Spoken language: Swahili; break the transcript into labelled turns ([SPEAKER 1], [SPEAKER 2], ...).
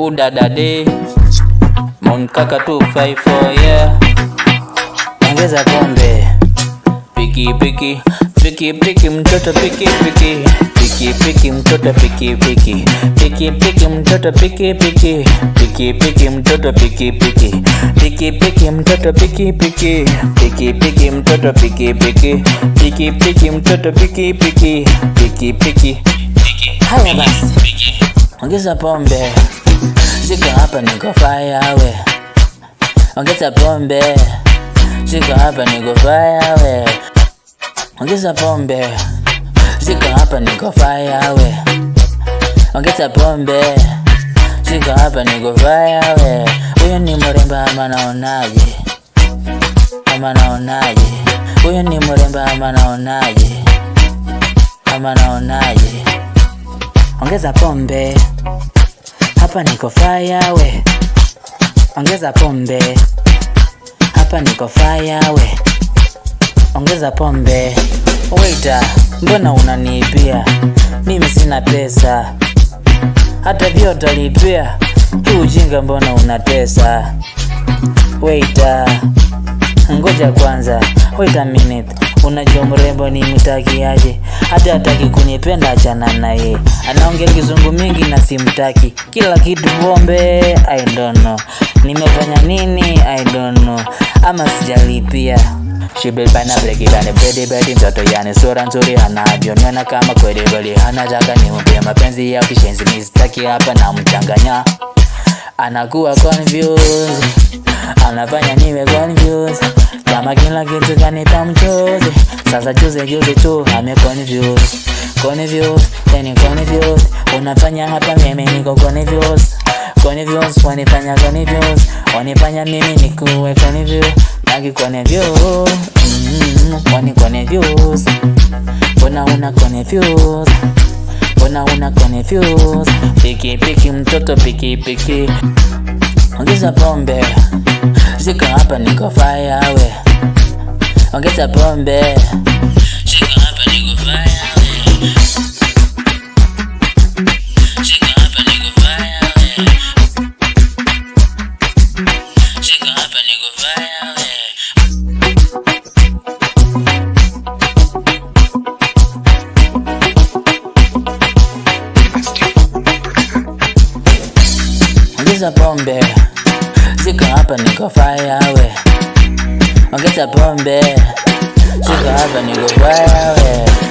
[SPEAKER 1] Udadade Monkaka 254 yeah. Ongeza pombe. Piki piki piki piki mtoto piki piki piki piki mtoto piki piki piki piki mtoto piki piki piki piki mtoto piki piki piki piki mtoto piki piki piki piki mtoto piki piki piki piki mtoto piki piki piki piki. Haya basi, ongeza pombe. Siko hapa niko fire we. Ongeza pombe. Siko hapa niko fire we. Ongeza pombe. Siko hapa niko fire we. Ongeza pombe. Siko hapa niko fire we. Huyo ni mremba ama naonaje? Ama naonaje? Huyo ni mremba ama naonaje? Ama naonaje? Ongeza pombe. Hapa niko fire we. Ongeza pombe. Hapa niko fire we. Ongeza pombe. Waiter, mbona unaniibia? Mimi sina pesa. Hata vyo utalipia. Hii ujinga mbona unatesa? Waiter, ngoja kwanza. Wait a minute. Unajua mrembo ni mtakiaje? Hata hataki kunipenda, achana naye. Anaongea kizungu mingi na simtaki. Kila kitu pombe, I don't know. Nimefanya nini? I don't know. Ama sijalipia. Shibebana breki bane bedi mtoto yani sura nzuri anavyonena kama kweli anataka nimpe mapenzi ya kishenzi, mistaki hapa na mchanganya. Anakuwa confused, anafanya niwe confused. Kama kila kitu kanita mchozi. Sasa juzi tu ame confused. Yani confused. Unafanya hapa mimi niko confused. Wanifanya confused. Wanifanya mimi nikuwe confused. Naki confused. Wani confused. Una confused. Una confused. Piki mtoto piki. Ongeza pombe. Siko hapa niko fire we. Ongeza pombe. Siko hapa niko fire we. Siko hapa niko fire we. Siko hapa niko fire we. Ongeza pombe. Siko hapa niko fire we. Ongeza pombe. Siko hapa niko fire we.